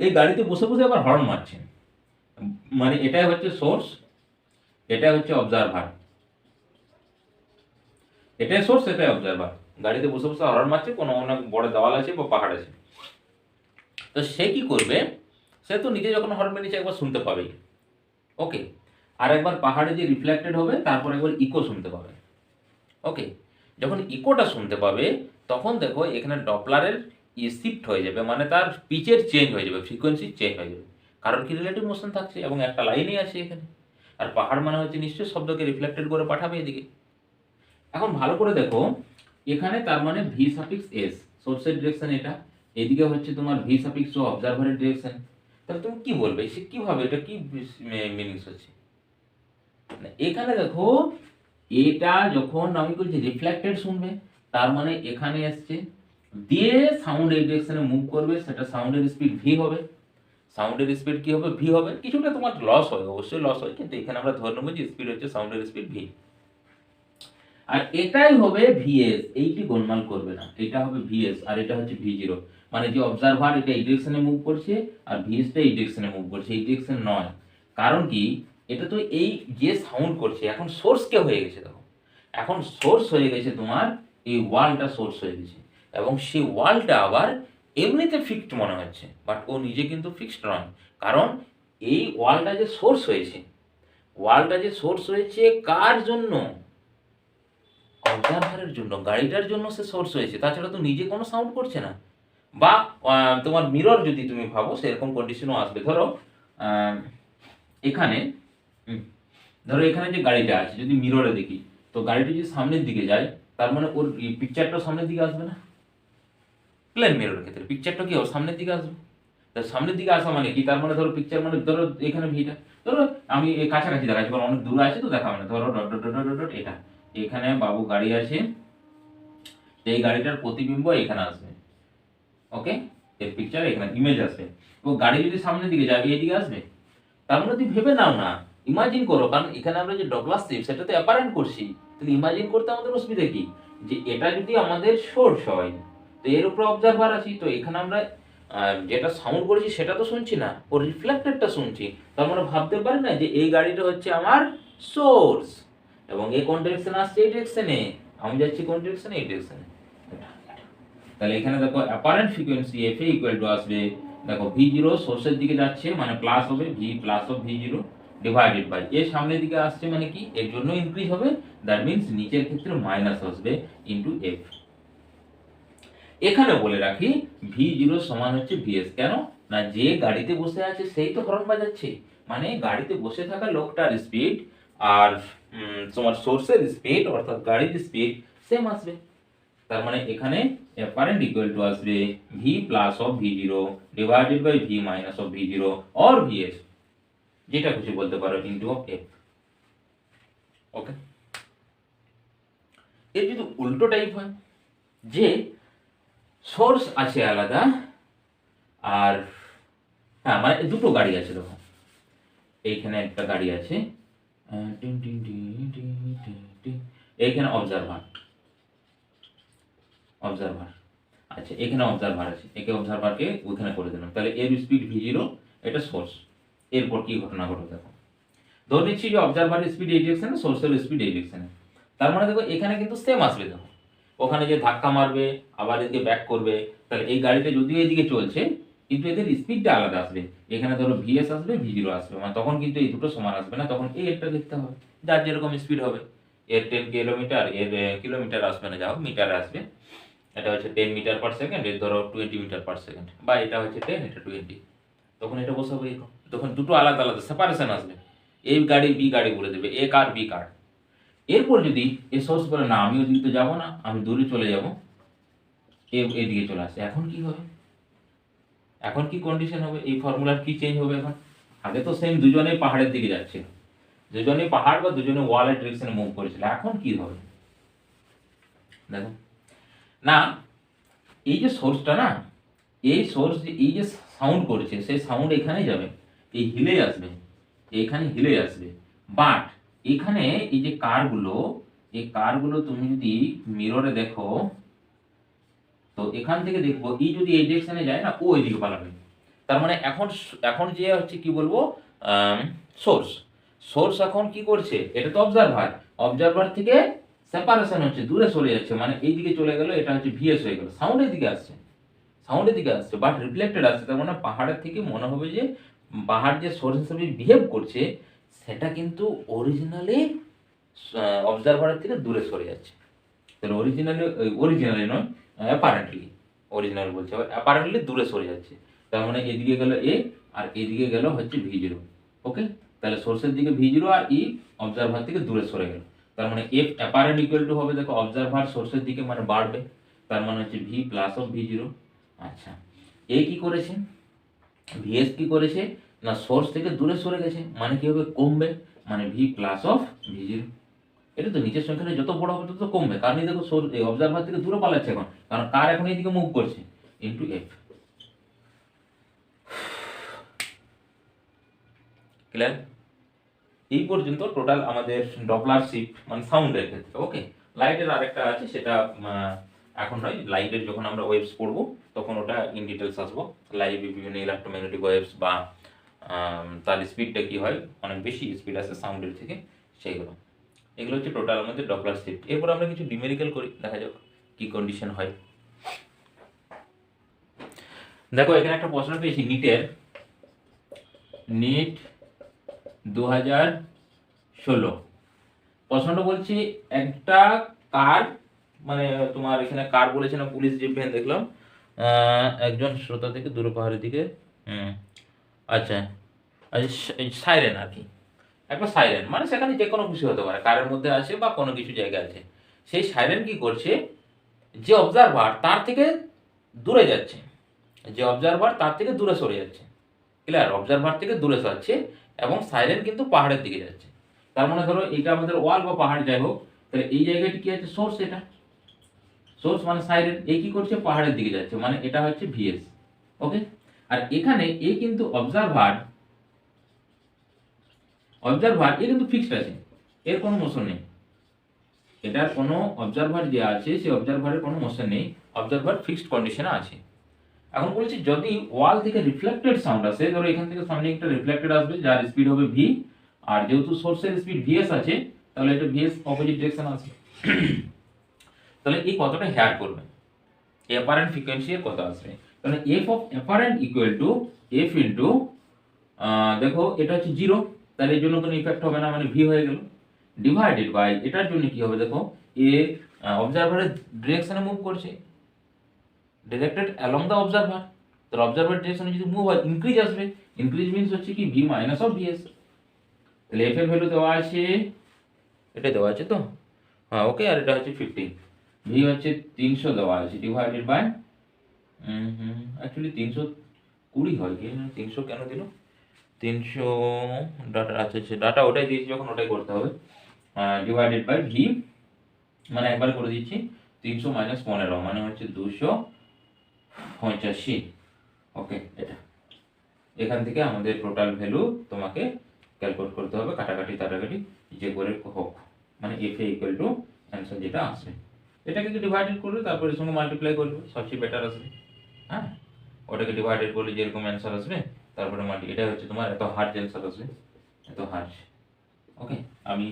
এই গাড়িতে বসে বসে আবার হর্ন মারছে, মানে এটাই হচ্ছে সোর্স, এটা হচ্ছে অবজারভার, এটাই সোর্স এটাই অবজারভার, গাড়িতে বসে বসে হর্ন মারছে, কোনো অনেক বড় দেওয়াল আছে বা পাহাড় আছে। তো সে কি করবে, সে তো নিজে যখন হর্ন মেরেছে একবার শুনতে পাবেই, ওকে, আর একবার পাহাড়ে যে রিফ্লেক্টেড হবে তারপর একবার ইকো শুনতে পাবে। ওকে, যখন ইকোটা শুনতে পাবে তখন দেখো এখানে ডপলারের শিফট হয়ে যাবে, মানে তার পিচের চেঞ্জ হয়ে যাবে, ফ্রিকোয়েন্সি চেঞ্জ হয়ে যাবে, কারণ কি রিলেটিভ মোশন থাকছে এবং একটা লাইনই আছে এখানে, আর পাহাড় মানে হচ্ছে নিশ্চয়ই শব্দকে রিফ্লেক্টেড করে পাঠাবে এদিকে। এখন ভালো করে দেখো এখানে, তার মানে ভি সাফিক্স এস সোর্সের ডিরেকশন, এটা এদিকে হচ্ছে তোমার ভি সাফিক্স ও অবজারভারের ডিরেকশন, তাহলে তুমি কি বলবে, সে কিভাবে, এটা কি মিনিংস হচ্ছে, এখানে দেখো এটা যখন আমি বলছি রিফ্লেক্টেড শুনবে, তার মানে এখানে আসছে দিয়ে সাউন্ড এই ডিরেকশনে মুভ করবে, সেটা সাউন্ডের স্পিড ভি হবে, সাউন্ডের স্পিড কি হবে? ভি হবে। কিছুটা তোমার লস হয়, অবশ্যই লস হয়, কিন্তু এখানে আমরা ধরে নেবো যে স্পিড হচ্ছে সাউন্ডের স্পিড ভি। আর এটাই হবে ভিএস, এইটি গোলমাল করবে না, এটা হবে ভিএস আর এটা হচ্ছে ভি জিরো। মানে যে অবজারভার এটা এই ডিরেকশনে মুভ করছে আর ভিএসটা এই ডিরেকশনে মুভ করছে, এই ডিরেকশন নয়। কারণ কি, এটা তো এই যে সাউন্ড করছে এখন সোর্স কে হয়ে গেছে, দেখো এখন সোর্স হয়ে গেছে তোমার এই ওয়ালটা, সোর্স হয়ে গেছে, এবং সেই ওয়ালটা আবার এমনিতে ফিক্সড মনে হচ্ছে, বাট ও নিজে কিন্তু ফিক্সড নয়। কারণ এই ওয়ালটা যে সোর্স হয়েছে, ওয়ালটা যে সোর্স হয়েছে কার জন্য? অবজারভারের জন্য, গাড়িটার জন্য সে সোর্স হয়েছে, তাছাড়া তো নিজে কোনো সাউন্ড করছে না। বা তোমার মিরর যদি তুমি ভাবো সেরকম কন্ডিশনও আসবে। ধরো এখানে ধরো এখানে যে গাড়িটা আছে যদি মিররে দেখি, তো গাড়িটা যদি সামনের দিকে যায় তার মানে ওর পিকচারটা সামনের দিকে আসবে না? প্লেন মিররের ক্ষেত্রে পিকচারটা কি ওর সামনের দিকে আসবে। তার সামনের দিকে আসা মানে কি, তার মানে ধরো পিকচার মানে ধরো এখানে ভিটা, ধরো আমি এই কাছাকাছি দেখাচ্ছি কারণ অনেক দূরে আছে তো দেখা মানে, ধরো dot dot dot dot dot এটা, এখানে বাবু গাড়ি আছে, এই গাড়িটার প্রতিবিম্ব এখানে আসবে, ওকে, এর পিকচার এখানে ইমেজ আসবে। তো গাড়ি যদি সামনের দিকে যাবে এইদিকে আসবে, তার মানে তুমি ভেবে নাও না, ইমাজিন করো, কারণ এখানে আমরা যে ডগলাস শিপ সেটা তো অ্যাপারেন্ট করছি, তাহলে ইমাজিন করতে আমাদের অসুবিধা কি, যে এটা যদি আমাদের সোর্স হয় তো এর উপরে অবজারভার আছি, তো এখানে আমরা যেটা সাউন্ড করেছি সেটা তো শুনছি না, ও রিফ্লেক্টেডটা শুনছি। তার মানে ভাবতে পারি না যে এই গাড়িটা হচ্ছে আমার সোর্স, এবং এই কোন ডিরেকশনে আসছে, এই ডিরেকশনে, আমি যাচ্ছি কোন ডিরেকশনে, এই ডিরেকশনে। তাহলে এখানে দেখো apparent frequency F A equal to আসবে, দেখো ভি জিরো সোর্সের দিকে যাচ্ছে মানে প্লাস হবে V plus of V zero divided by এর সামনের দিকে আসছে মানে কি, এর জন্য ইনক্রিজ হবে, দ্যাট মিন্স নিচের ক্ষেত্রে মাইনাস আসবে ইনটু এফ। এখানে বলে রাখি ভি জিরো সমান হচ্ছে ভিএস, কেন না যে গাড়িতে বসে আছে সেই তো হর্ন বাজাচ্ছে, মানে গাড়িতে বসে থাকা লোকটার স্পিড আর তোমার সোর্সের স্পিড অর্থাৎ গাড়ির স্পিড সেম আসবে। তার মানে এখানে অ্যাপারেন্ট ইকুয়াল টু আসবে V plus of V zero divided by V minus of V zero or VS, যেটা খুশি বলতে পারো, ইনটু অফ এফ। ওকে, এর যদি উল্টো টাইপ হয়, যে সোর্স আছে আলাদা আর হ্যাঁ মানে দুটো গাড়ি আছে, দেখো এইখানে একটা গাড়ি আছে, এইখানে অবজারভার, অবজারভার আচ্ছা, এখানে অবজারভার আছে, একে অবজারভারকে ওইখানে করে দিলাম, তাহলে এর স্পিড ভি জিরো, এটা সোর্স। এরপর কি ঘটনা ঘটে দেখো, ধরে নিচ্ছি যে অবজারভারের স্পিড এই ডিরেকশনে, সোর্সের স্পিড এই ডিরেকশনে, তার মানে দেখো এখানে কিন্তু সেম আসবে, দেখো ওখানে যে ধাক্কা মারবে আবার এদিকে ব্যাক করবে, তাহলে এই গাড়িটা যদিও এদিকে চলছে কিন্তু এদের স্পিডটা আলাদা আসবে, এখানে ধরো ভিএস আসবে ভি জিরো আসবে, মানে তখন কিন্তু এই দুটো সমান আসবে না, তখন এই একটা দেখতে হবে যার যেরকম স্পিড হবে, এর 10 কিলোমিটার, এর কিলোমিটার আসবে না, যাও মিটারে আসবে, এটা হচ্ছে 10 মিটার পার সেকেন্ড, এর ধরো 20 মিটার পার সেকেন্ড, বা এটা হচ্ছে 10 এটা 20, তখন এটা বসাবো এরকম, তখন দুটো আলাদা আলাদা সেপারেশন আসবে, এই গাড়ি বি গাড়ি বলে দেবে, এ কার বি কার। এরপর যদি এ সোর্স বলে না আমি ওদিকে তো যাবো না, আমি দূরে চলে যাব, এদিকে চলে আসে, এখন কি হবে, এখন কি কন্ডিশন হবে, এই ফর্মুলার কি চেঞ্জ হবে এখন? আগে তো সেম দুজনেই পাহাড়ের দিকে যাচ্ছে, দুজনেই পাহাড় বা দুজনে ওয়ালের ডিরেকশনে মুভ করেছিল, এখন কি হবে দেখো না, এই যে সোর্সটা না, এই সোর্স এই যে সাউন্ড করছে সেই সাউন্ড এখানে যাবে, এই হিলে আসবে, এইখানে হিলে আসবে, বাট এখানে এই যে কারগুলো, এই কারগুলো তুমি যদি মিররে দেখো, তো এখান থেকে দেখবো ই যদি এই ডিরেকশনে যায় না, ও এইদিকে পালাবে, তার মানে এখন এখন যে হচ্ছে কি বলবো, সোর্স, সোর্স এখন কি করছে, এটা তো অবজারভার, অবজারভার থেকে সেপারেশন হচ্ছে, দূরে সরে যাচ্ছে, মানে এইদিকে চলে গেল, এটা হচ্ছে ভিএস হয়ে গেল, সাউন্ডের দিকে আসছে, সাউন্ডের দিকে আসছে, বাট রিফ্লেক্টেড আসছে, তার মানে পাহাড়ের থেকে মনে হবে যে পাহাড় যে সোর্স হিসেবে বিহেভ করছে সেটা কিন্তু অরিজিনালি অবজারভারের থেকে দূরে সরে যাচ্ছে, তাহলে অরিজিনালি নয়, অ্যাপারেন্টলি, অরিজিনাল বলছে আবার অ্যাপারেন্টলি দূরে সরে যাচ্ছে, তার মানে এদিকে গেল এ আর এদিকে গেল হচ্ছে ভি জিরো। ওকে, তাহলে সোর্সের দিকে ভি জিরো আর ই অবজারভার থেকে দূরে সরে গেল, তার মানে এফ অ্যাপারেন্ট ইকুয়াল টু হবে, দেখো অবজারভার সোর্সের দিকে মানে বাড়বে, তার মানে হচ্ছে V plus of V zero. আচ্ছা, এ কি করেছে, ভিএস কি করেছে না, সোর্স থেকে দূরে সরে গেছে, মানে কি হবে, কমবে, মানে v plus of V zero. এটা তো নিচের সংখ্যাটা যত বড় হবে তত কমবে, কারণ এই দেখো অবজারভার থেকে দূরে পালাচ্ছে এখন, কারণ কার এখন এইদিকে মুভ করছে, ইনটু এফ। ক্লিয়ার? এই পর্যন্ত টোটাল আমাদের ডপলার শিফট মানে সাউন্ডের ক্ষেত্রে। ওকে, লাইটের আরেকটা আছে, সেটা এখন নয়, লাইটের যখন আমরা ওয়েভস পড়বো তখন ওটা ইন ডিটেলস আসবো। লাইভ বিভিন্ন ইলেকট্রোম্যাগনেটিক ওয়েভস বা তার স্পিডটা কি হয়, অনেক বেশি স্পিড আছে সাউন্ডের থেকে, সেইগুলো। এগুলো হচ্ছে টোটাল আমাদের ডপলার শিফট। এরপর আমরা কিছু নিউমেরিক্যাল করি, দেখা যাক কি কন্ডিশন হয়। দেখো এখানে একটা প্রশ্ন পেয়েছি নিটের, নিট 2016। প্রশ্নটা বলছি একটা কার, মানে তোমার এখানে কার বলেছে না পুলিশ জিপ ভ্যান দেখলাম, একজন শ্রোতা থেকে দূর পাহাড়ের দিকে, আচ্ছা আচ্ছা, সাইরেন আর কি, একটা সাইরেন মানে সেখানে যে কোনো কিছু হতে পারে, কারের মধ্যে আছে বা কোনো কিছু জায়গা আছে। সেই সাইরেন কি করছে, যে অবজারভার তার থেকে দূরে যাচ্ছে, যে অবজারভার তার থেকে দূরে সরে যাচ্ছে, ক্লিয়ার? অবজারভার থেকে দূরে সরছে এবং সাইরেন কিন্তু পাহাড়ের দিকে যাচ্ছে। তার মানে ধরো এটা আমাদের ওয়াল বা পাহাড় যাই হোক, তাহলে এই জায়গাটি কি আছে, সোর্স, এটা সোর্স মানে সাইরেন, এই কি করছে, পাহাড়ের দিকে যাচ্ছে, মানে এটা হচ্ছে ভিএস। ওকে, আর এখানে এ কিন্তু অবজারভার এ কিন্তু ফিক্সড আছে, এর কোনো মোশন নেই, এটার কোনো অবজারভার যে আছে সেই অবজারভারের কোনো মোশন নেই, অবজারভার ফিক্সড কন্ডিশনে আছে। এখন বলছি যদি ওয়াল থেকে রিফ্লেক্টেড সাউন্ড আসে, ধরো এখান থেকে সামনে একটা রিফ্লেক্টেড আসবে যার স্পিড হবে ভি, আর যেহেতু সোর্সের স্পিড ভিএস আছে তাহলে এটা ভিএস অপোজিট ডিরেকশন আছে, তাহলে এই কতটা হেয়ার করবে, অ্যাপারেন্ট ফ্রিকোয়েন্সি এর কত আসবে, তাহলে F of apparent equal to f into, দেখো এটা হচ্ছে 0, তাহলে এর জন্য কোনো ইফেক্ট হবে না, মানে ভি হয়ে গেল, ডিভাইডেড বাই এটার জন্য কি হবে, দেখো এ অবজারভারের ডিরেকশনে মুভ করছে, ডিরেক্টেড অ্যালং দ্য অবজারভার, তার অবজারভার ডিরেকশনে যদি মুভ হয় ইনক্রিজ আসবে, ইনক্রিজ মিন্স হচ্ছে কি ভি মাইনাস অফ ভিএস। তাহলে এফ এর ভ্যালু দেওয়া আছে, এটা দেওয়া আছে তো, হ্যাঁ ওকে, আর এটা হচ্ছে 15, ভি হচ্ছে 300 দেওয়া আছে, ডিভাইডেড বাই অ্যাকচুয়ালি 320 হয় কি, 300 কেন দিল, 300 ডাটা, আচ্ছা আচ্ছা ডাটা ওটাই দিয়েছি যখন ওটাই করতে হবে, ডিভাইডেড বাই ভি, মানে একবার করে দিচ্ছি, 300 মাইনাস 15 মানে হচ্ছে 285। ওকে, এটা এখান থেকে আমাদের টোটাল ভ্যালু তোমাকে ক্যালকুলেট করতে হবে, কাটাকাটি তাটাকাটি যে করে হোক, মানে F A equal to answer যেটা আসবে, এটাকে ডিভাইডেড করবে তারপরে এর সঙ্গে মাল্টিপ্লাই করবে, সবচেয়ে বেটার আসবে। হ্যাঁ, ওটাকে ডিভাইডেড করলে যেরকম অ্যান্সার আসবে তারপরে এটা হচ্ছে তোমার এত হার্জ অ্যান্সার আসবে, এত হার্জ। ওকে, আমি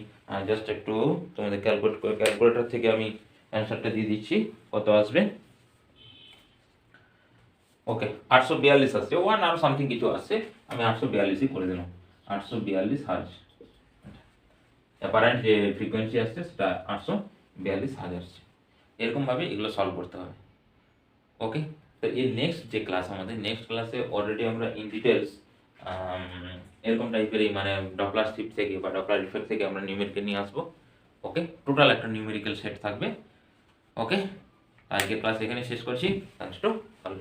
জাস্ট একটু তোমাদের ক্যালকুলেটর থেকে আমি অ্যান্সারটা দিয়ে দিচ্ছি কত আসবে। ওকে, 842 আসছে, ওয়ান আর সামথিং কিছু আসছে, আমি 842ই করে দিলাম, 842 হার্জ, অ্যাপারেন্ট যে ফ্রিকোয়েন্সি আসছে সেটা 842 হার্জ আসছে। এরকমভাবে এগুলো সলভ করতে হবে। ওকে, তো এর নেক্সট যে ক্লাস, আমাদের নেক্সট ক্লাসে অলরেডি আমরা ইন ডিটেলস এরকম টাইপের এই মানে ডপলার শিফট থেকে বা ডপলার ইফেক্ট থেকে আমরা নিউমেরিক্যাল নিয়ে আসবো। ওকে, টোটাল একটা নিউমেরিক্যাল সেট থাকবে। ওকে, আজকে ক্লাস এখানে শেষ করছি, থ্যাঙ্কস টু অল।